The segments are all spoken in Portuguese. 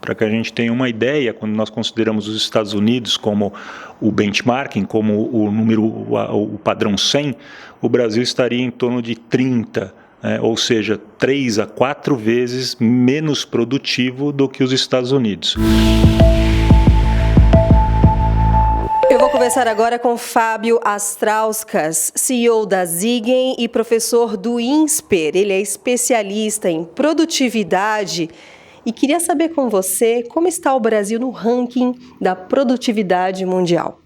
Para que a gente tenha uma ideia, quando nós consideramos os Estados Unidos como o benchmarking, como o padrão 100, o Brasil estaria em torno de 30, ou seja, 3 a 4 vezes menos produtivo do que os Estados Unidos. Eu vou conversar agora com Fábio Astrauskas, CEO da Siegen e professor do INSPER. Ele é especialista em produtividade e queria saber com você como está o Brasil no ranking da produtividade mundial.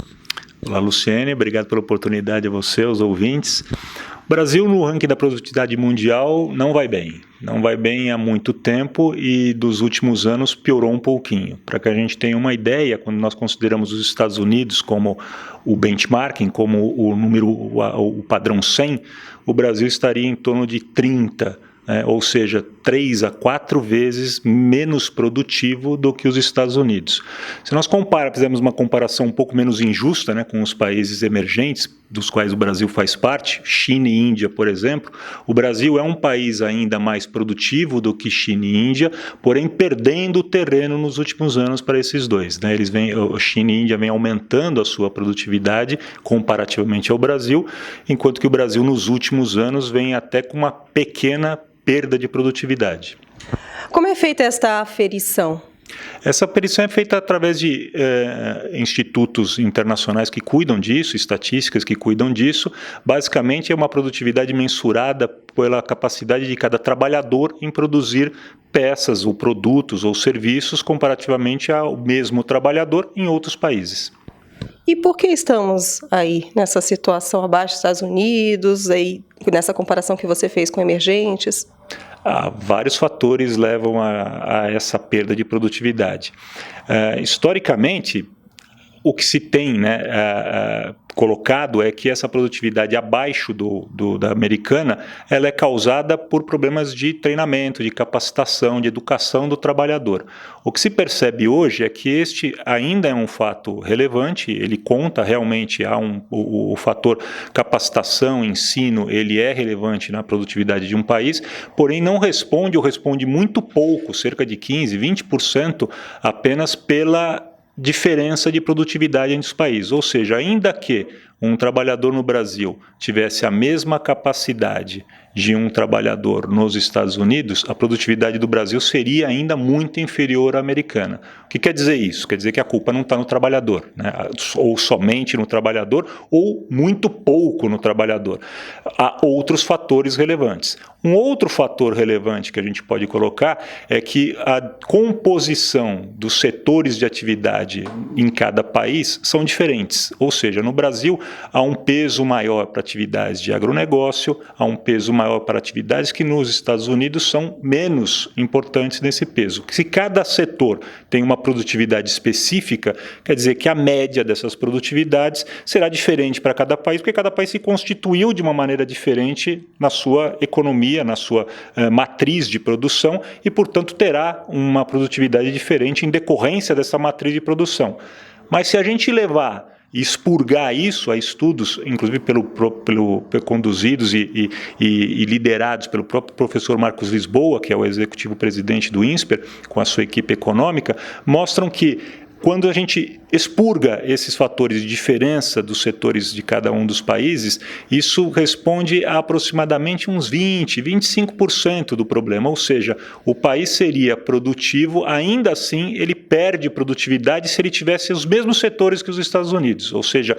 Olá, Luciene, obrigado pela oportunidade a você, aos ouvintes. O Brasil no ranking da produtividade mundial não vai bem. Não vai bem há muito tempo e dos últimos anos piorou um pouquinho. Para que a gente tenha uma ideia, quando nós consideramos os Estados Unidos como o benchmarking, como o padrão 100, o Brasil estaria em torno de 30, ou seja, 3 a 4 vezes menos produtivo do que os Estados Unidos. Se nós fizermos uma comparação um pouco menos injusta, com os países emergentes, dos quais o Brasil faz parte, China e Índia, por exemplo, o Brasil é um país ainda mais produtivo do que China e Índia, porém perdendo terreno nos últimos anos para esses dois. China e Índia vêm aumentando a sua produtividade comparativamente ao Brasil, enquanto que o Brasil nos últimos anos vem até com uma pequena perda de produtividade. Como é feita esta aferição? Essa aferição é feita através de institutos internacionais que cuidam disso, estatísticas que cuidam disso. Basicamente, é uma produtividade mensurada pela capacidade de cada trabalhador em produzir peças ou produtos ou serviços comparativamente ao mesmo trabalhador em outros países. E por que estamos aí nessa situação abaixo dos Estados Unidos, aí, nessa comparação que você fez com emergentes? Vários fatores levam a essa perda de produtividade. Historicamente, o que se tem colocado é que essa produtividade abaixo da americana ela é causada por problemas de treinamento, de capacitação, de educação do trabalhador. O que se percebe hoje é que este ainda é um fato relevante, ele conta realmente, o fator capacitação, ensino, ele é relevante na produtividade de um país, porém não responde ou responde muito pouco, cerca de 15%, 20%, apenas pela diferença de produtividade entre os países, ou seja, ainda que um trabalhador no Brasil tivesse a mesma capacidade de um trabalhador nos Estados Unidos, a produtividade do Brasil seria ainda muito inferior à americana. O que quer dizer isso? Quer dizer que a culpa não está no trabalhador, ou somente no trabalhador, ou muito pouco no trabalhador. Há outros fatores relevantes. Um outro fator relevante que a gente pode colocar é que a composição dos setores de atividade em cada país são diferentes. Ou seja, no Brasil há um peso maior para atividades de agronegócio, há um peso maior para atividades que nos Estados Unidos são menos importantes nesse peso. Se cada setor tem uma produtividade específica, quer dizer que a média dessas produtividades será diferente para cada país, porque cada país se constituiu de uma maneira diferente na sua economia, na sua matriz de produção e, portanto, terá uma produtividade diferente em decorrência dessa matriz de produção. Mas se a gente levar e expurgar isso a estudos, inclusive conduzidos e liderados pelo próprio professor Marcos Lisboa, que é o executivo presidente do INSPER, com a sua equipe econômica, mostram que quando a gente expurga esses fatores de diferença dos setores de cada um dos países, isso responde a aproximadamente uns 20%, 25% do problema, ou seja, o país seria produtivo, ainda assim ele perde produtividade se ele tivesse os mesmos setores que os Estados Unidos, ou seja,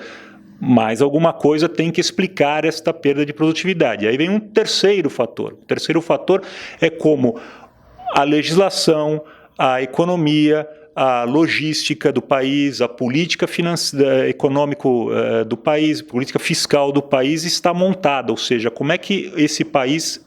mais alguma coisa tem que explicar esta perda de produtividade. Aí vem um terceiro fator. O terceiro fator é como a legislação, a economia, a logística do país, a política econômica do país, a política fiscal do país está montada, ou seja, como é que esse país,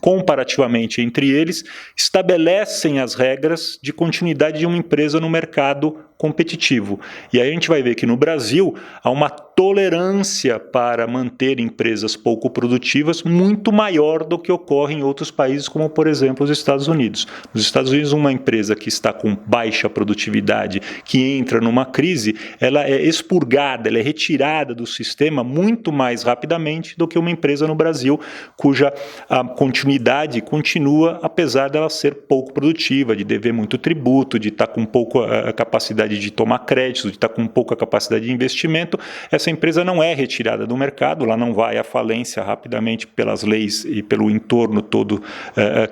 comparativamente entre eles, estabelecem as regras de continuidade de uma empresa no mercado competitivo. E aí a gente vai ver que no Brasil há uma tolerância para manter empresas pouco produtivas muito maior do que ocorre em outros países, como por exemplo os Estados Unidos. Nos Estados Unidos, uma empresa que está com baixa produtividade, que entra numa crise, ela é expurgada, ela é retirada do sistema muito mais rapidamente do que uma empresa no Brasil, cuja a continuidade continua, apesar dela ser pouco produtiva, de dever muito tributo, de estar com pouca capacidade de tomar crédito, de estar com pouca capacidade de investimento. Essa empresa não é retirada do mercado, ela não vai à falência rapidamente pelas leis e pelo entorno todo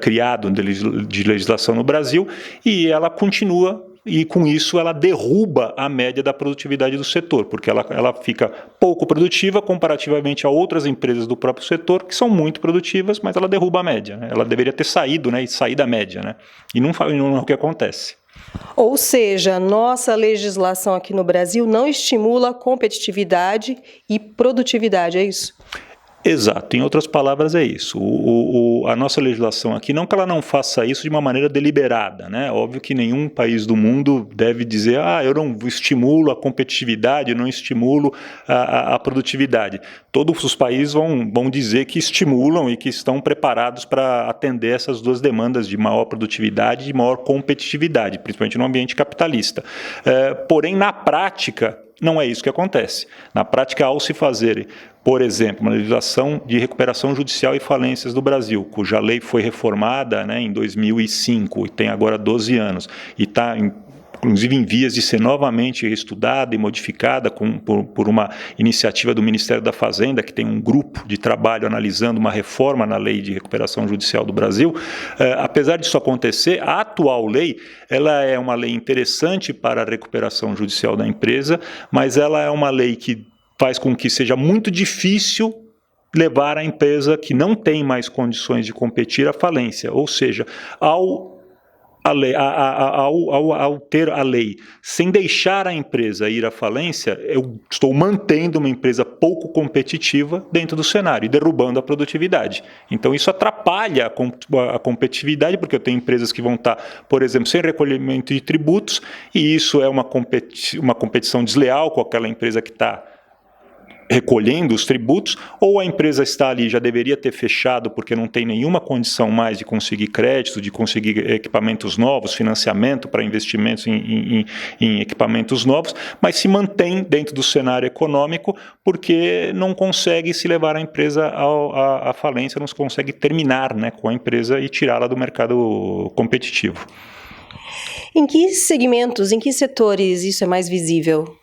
criado de legislação no Brasil, e ela continua, e com isso ela derruba a média da produtividade do setor, porque ela fica pouco produtiva comparativamente a outras empresas do próprio setor, que são muito produtivas, mas ela derruba a média, né? Ela deveria ter saído, né, e sair da média, né? E não é o que acontece. Ou seja, nossa legislação aqui no Brasil não estimula competitividade e produtividade, é isso? Exato, em outras palavras é isso. A nossa legislação aqui, não que ela não faça isso de uma maneira deliberada, né? Óbvio que nenhum país do mundo deve dizer, eu não estimulo a competitividade, eu não estimulo a produtividade. Todos os países vão dizer que estimulam e que estão preparados para atender essas duas demandas de maior produtividade e de maior competitividade, principalmente no ambiente capitalista. Porém, na prática, não é isso que acontece. Na prática, ao se fazer, por exemplo, uma legislação de recuperação judicial e falências do Brasil, cuja lei foi reformada, né, em 2005 e tem agora 12 anos, e está inclusive em vias de ser novamente estudada e modificada por uma iniciativa do Ministério da Fazenda, que tem um grupo de trabalho analisando uma reforma na lei de recuperação judicial do Brasil. Apesar disso acontecer, a atual lei ela é uma lei interessante para a recuperação judicial da empresa, mas ela é uma lei que faz com que seja muito difícil levar a empresa que não tem mais condições de competir à falência, ou seja, ao ter a lei sem deixar a empresa ir à falência, eu estou mantendo uma empresa pouco competitiva dentro do cenário e derrubando a produtividade. Então isso atrapalha a competitividade, porque eu tenho empresas que vão estar, por exemplo, sem recolhimento de tributos, e isso é uma competição desleal com aquela empresa que está recolhendo os tributos, ou a empresa está ali, já deveria ter fechado porque não tem nenhuma condição mais de conseguir crédito, de conseguir equipamentos novos, financiamento para investimentos em equipamentos novos, mas se mantém dentro do cenário econômico porque não consegue se levar a empresa à falência, não consegue terminar, né, com a empresa e tirá-la do mercado competitivo. Em que segmentos, em que setores isso é mais visível?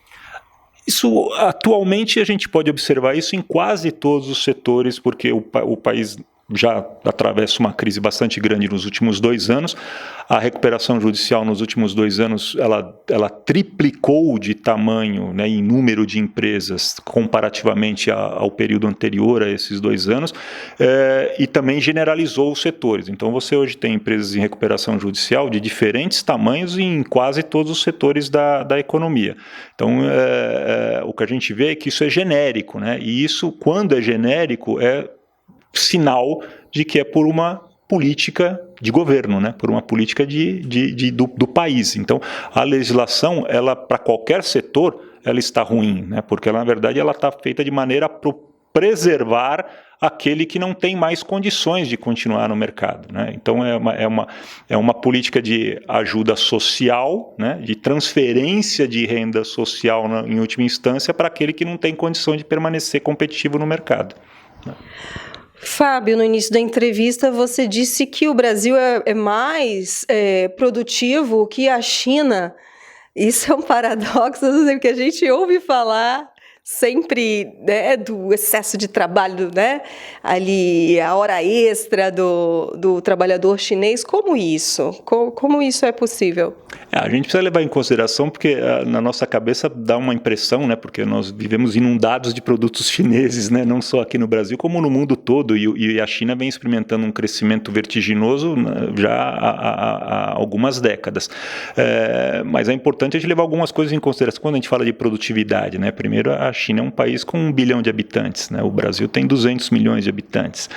Isso, atualmente, a gente pode observar isso em quase todos os setores, porque o país já atravessa uma crise bastante grande nos últimos 2 anos. A recuperação judicial nos últimos 2 anos, ela triplicou de tamanho, né, em número de empresas comparativamente ao período anterior a esses 2 anos, e também generalizou os setores. Então você hoje tem empresas em recuperação judicial de diferentes tamanhos em quase todos os setores da economia. Então o que a gente vê é que isso é genérico, né? E isso, quando é genérico, é sinal de que é por uma política de governo, né? Por uma política do país. Então, a legislação, ela para qualquer setor, ela está ruim, né? Porque ela, na verdade, ela está feita de maneira a preservar aquele que não tem mais condições de continuar no mercado, né? Então, é uma política de ajuda social, né? De transferência de renda social, em última instância, para aquele que não tem condição de permanecer competitivo no mercado, né? Fábio, no início da entrevista você disse que o Brasil é mais produtivo que a China. Isso é um paradoxo, porque a gente ouve falar sempre, né, do excesso de trabalho, né? Ali, a hora extra do trabalhador chinês. Como isso? Como isso é possível? A gente precisa levar em consideração porque na nossa cabeça dá uma impressão, né, porque nós vivemos inundados de produtos chineses, né, não só aqui no Brasil, como no mundo todo, e a China vem experimentando um crescimento vertiginoso já há algumas décadas. Mas é importante a gente levar algumas coisas em consideração quando a gente fala de produtividade, né? Primeiro, a China é um país com 1 bilhão de habitantes, né? O Brasil tem 200 milhões de habitantes.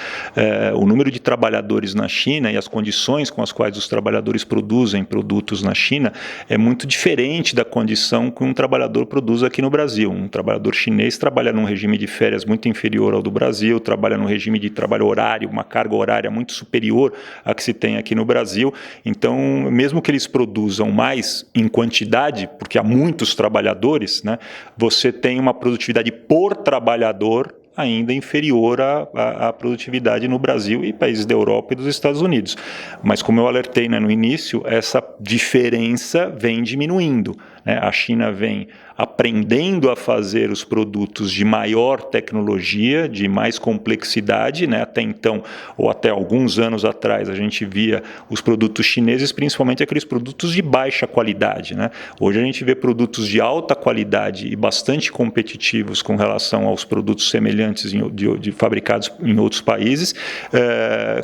O número de trabalhadores na China e as condições com as quais os trabalhadores produzem produtos na China é muito diferente da condição que um trabalhador produz aqui no Brasil. Um trabalhador chinês trabalha num regime de férias muito inferior ao do Brasil, trabalha num regime de trabalho horário, uma carga horária muito superior à que se tem aqui no Brasil. Então, mesmo que eles produzam mais em quantidade, porque há muitos trabalhadores, né, você tem uma produtividade por trabalhador ainda inferior à produtividade no Brasil e países da Europa e dos Estados Unidos. Mas, como eu alertei, né, no início, essa diferença vem diminuindo, né? A China vem aprendendo a fazer os produtos de maior tecnologia, de mais complexidade, né? Até então, ou até alguns anos atrás, a gente via os produtos chineses, principalmente aqueles produtos de baixa qualidade, né? Hoje a gente vê produtos de alta qualidade e bastante competitivos com relação aos produtos semelhantes de fabricados em outros países,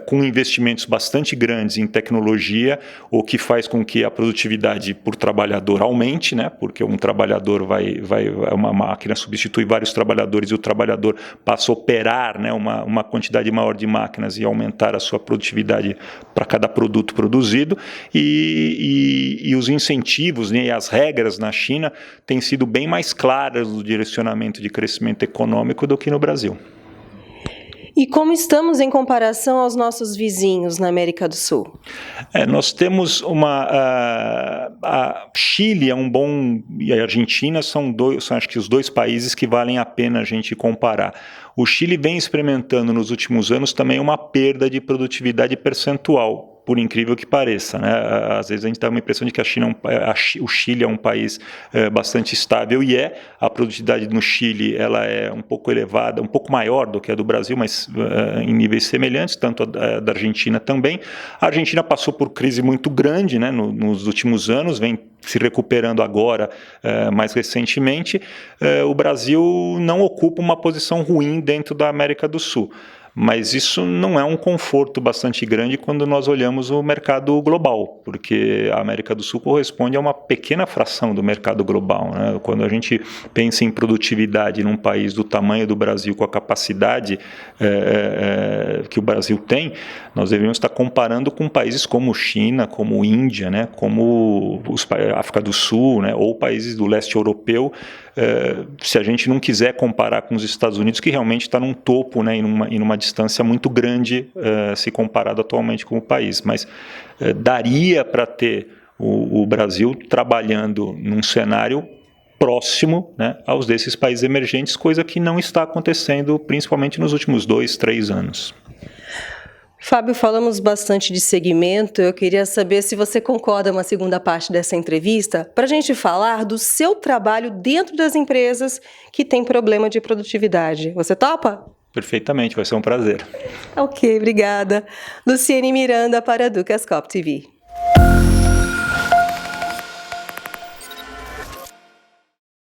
com investimentos bastante grandes em tecnologia, o que faz com que a produtividade por trabalhador aumente, né? Porque um trabalhador uma máquina substitui vários trabalhadores e o trabalhador passa a operar, né, uma quantidade maior de máquinas e aumentar a sua produtividade para cada produto produzido, e os incentivos, né, e as regras na China têm sido bem mais claras no direcionamento de crescimento econômico do que no Brasil. E como estamos em comparação aos nossos vizinhos na América do Sul? Nós temos a Chile é um bom, e a Argentina são acho que os dois países que valem a pena a gente comparar. O Chile vem experimentando nos últimos anos também uma perda de produtividade percentual, por incrível que pareça, né? Às vezes a gente dá uma impressão de que o Chile é um país bastante estável, e a produtividade no Chile ela é um pouco elevada, um pouco maior do que a do Brasil, mas em níveis semelhantes, tanto a da Argentina também. A Argentina passou por crise muito grande, né, nos últimos anos, vem se recuperando agora, mais recentemente. O Brasil não ocupa uma posição ruim dentro da América do Sul. Mas isso não é um conforto bastante grande quando nós olhamos o mercado global, porque a América do Sul corresponde a uma pequena fração do mercado global, né? Quando a gente pensa em produtividade num país do tamanho do Brasil, com a capacidade que o Brasil tem, nós deveríamos estar comparando com países como China, como Índia, né? Como a África do Sul, né? Ou países do leste europeu, se a gente não quiser comparar com os Estados Unidos, que realmente está num topo, né, em uma distância muito grande, se comparado atualmente com o país. Mas daria para ter o Brasil trabalhando num cenário próximo, né, aos desses países emergentes, coisa que não está acontecendo, principalmente nos últimos 2, 3 anos. Fábio, falamos bastante de segmento. Eu queria saber se você concorda com a segunda parte dessa entrevista, para a gente falar do seu trabalho dentro das empresas que têm problema de produtividade. Você topa? Perfeitamente, vai ser um prazer. Ok, obrigada. Luciene Miranda para a Ducascop TV.